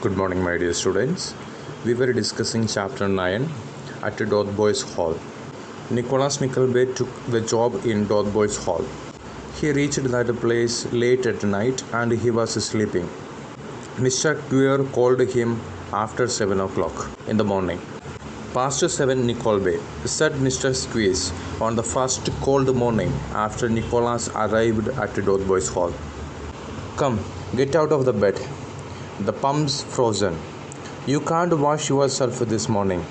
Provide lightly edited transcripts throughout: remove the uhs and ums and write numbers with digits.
Good morning, my dear students. We were discussing chapter 9 at Dotheboys Hall. Nicholas Nickleby took the job in Dotheboys Hall. He reached that place late at night and he was sleeping. Mr. Queer called him after 7 o'clock in the morning. Past 7, Nickleby, said Mr. Squeeze on the first cold morning after Nicholas arrived at Dotheboys Hall. Come, get out of the bed. The pump's frozen. You can't wash yourself this morning.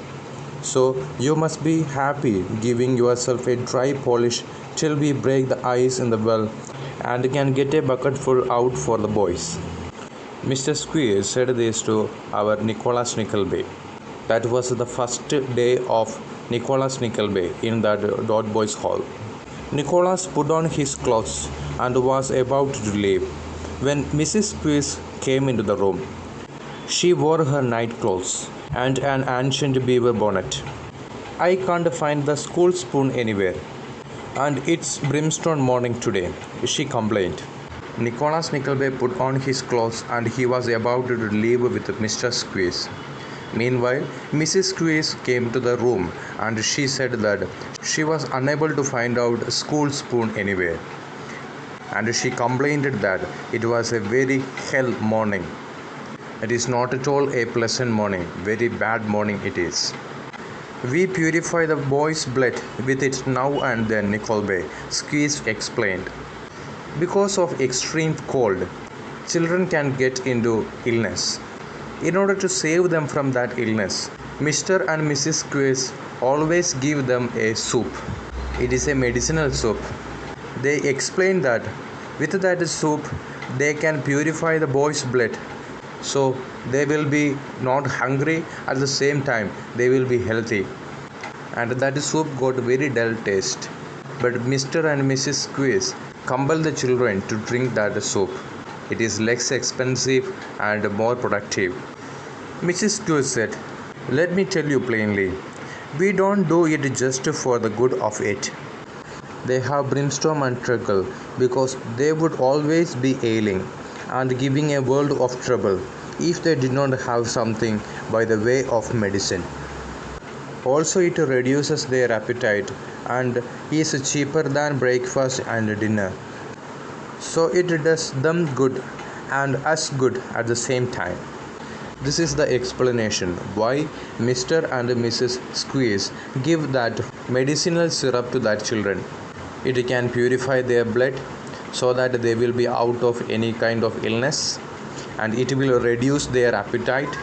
So you must be happy giving yourself a dry polish till we break the ice in the well and can get a bucketful out for the boys. Mr. Squeeze said this to our Nicholas Nickleby. That was the first day of Nicholas Nickleby in that Dotheboys Hall. Nicholas put on his clothes and was about to leave when Mrs. Squeeze came into the room. She wore her night clothes and an ancient beaver bonnet. I can't find the school spoon anywhere, and it's brimstone morning today, she complained. Nicholas Nickleby put on his clothes and he was about to leave with Mr. Squeeze. Meanwhile, Mrs. Squeeze came to the room and she said that she was unable to find out school spoon anywhere. And she complained that it was a very hell morning. It is not at all a pleasant morning, very bad morning it is. We purify the boy's blood with it now and then, Nickleby, Squeeze explained. Because of extreme cold, children can get into illness. In order to save them from that illness, Mr. and Mrs. Squeeze always give them a soup. It is a medicinal soup. They explain that with that soup they can purify the boy's blood, so they will be not hungry, at the same time they will be healthy. And that soup got very dull taste. But Mr. and Mrs. Squeeze compel the children to drink that soup. It is less expensive and more productive. Mrs. Squeeze said, "Let me tell you plainly, we don't do it just for the good of it. They have brimstone and treacle because they would always be ailing and giving a world of trouble if they did not have something by the way of medicine. Also, it reduces their appetite and is cheaper than breakfast and dinner. So it does them good and us good at the same time." This is the explanation why Mr. and Mrs. Squeeze give that medicinal syrup to their children. It can purify their blood so that they will be out of any kind of illness, and it will reduce their appetite,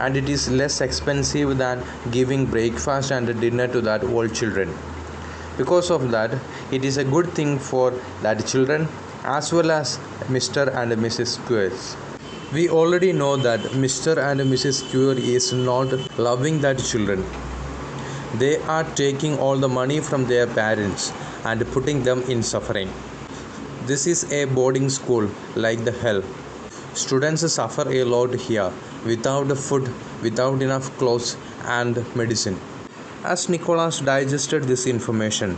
and it is less expensive than giving breakfast and dinner to that old children. Because of that, it is a good thing for that children as well as Mr. and Mrs. Squeeze. We already know that Mr. and Mrs. Squeeze is not loving that children. They are taking all the money from their parents and putting them in suffering. This is a boarding school like the hell. Students suffer a lot here without food, without enough clothes and medicine. As Nicholas digested this information,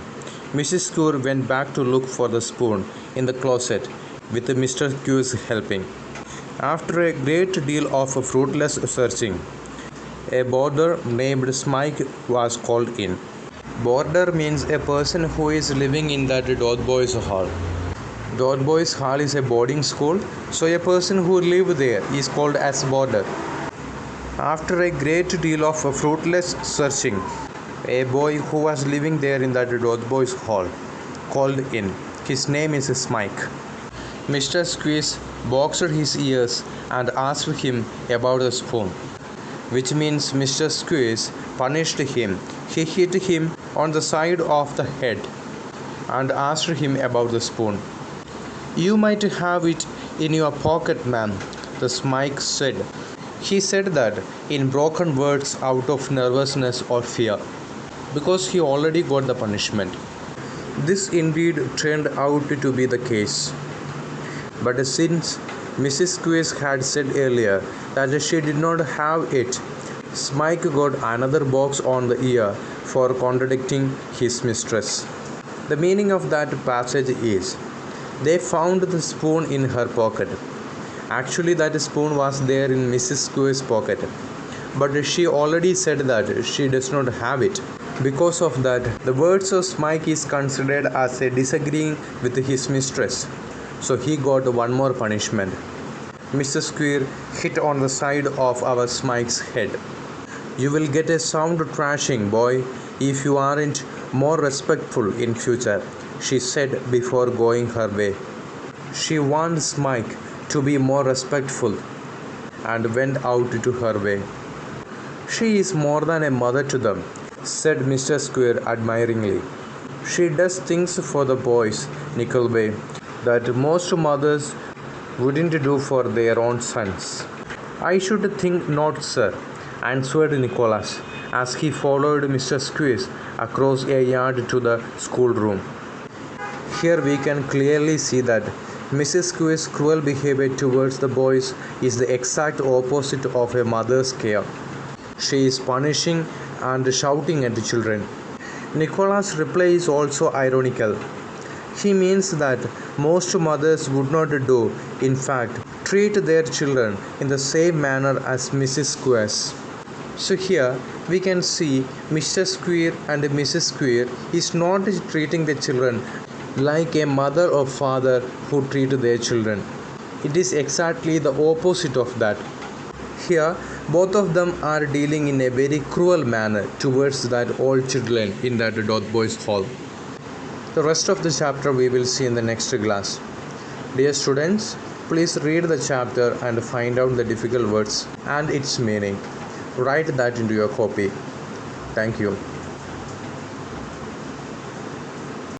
Mrs. Squeeze went back to look for the spoon in the closet with Mr. Squeeze helping. After a great deal of fruitless searching, a boarder named Smike was called in. Boarder means a person who is living in that Dotheboys Hall. Dotheboys Hall is a boarding school, so a person who lives there is called as boarder. After a great deal of fruitless searching, a boy who was living there in that Dotheboys Hall called in. His name is Smike. Mr. Squeeze boxed his ears and asked him about the spoon, which means Mr. Squeeze punished him. He hit him on the side of the head and asked him about the spoon. "You might have it in your pocket, ma'am," the Smike said. He said that in broken words out of nervousness or fear, because he already got the punishment. This indeed turned out to be the case. But since Mrs. Squeeze had said earlier that she did not have it, Smike got another box on the ear for contradicting his mistress. The meaning of that passage is, they found the spoon in her pocket. Actually, that spoon was there in Mrs. Square's pocket, but she already said that she does not have it. Because of that, the words of Smike is considered as a disagreeing with his mistress. So he got one more punishment. Mr. Square hit on the side of our Smike's head. You will get a sound thrashing, boy, if you aren't more respectful in future, she said before going her way. She warned Smike to be more respectful and went out to her way. She is more than a mother to them, said Mr. Square admiringly. She does things for the boys, Nickleby, that most mothers wouldn't do for their own sons. I should think not, sir, answered Nicholas, as he followed Mr. Squeeze across a yard to the schoolroom. Here we can clearly see that Mrs. Squeeze's cruel behavior towards the boys is the exact opposite of a mother's care. She is punishing and shouting at the children. Nicholas' reply is also ironical. He means that most mothers would not do, in fact, treat their children in the same manner as Mrs. Squeers. So here we can see Mr. Square and Mrs. Square is not treating the children like a mother or father who treat their children. It is exactly the opposite of that. Here both of them are dealing in a very cruel manner towards that old children in that Dotheboys Hall. The rest of the chapter we will see in the next class. Dear students, please read the chapter and find out the difficult words and its meaning. Write that into your copy. Thank you.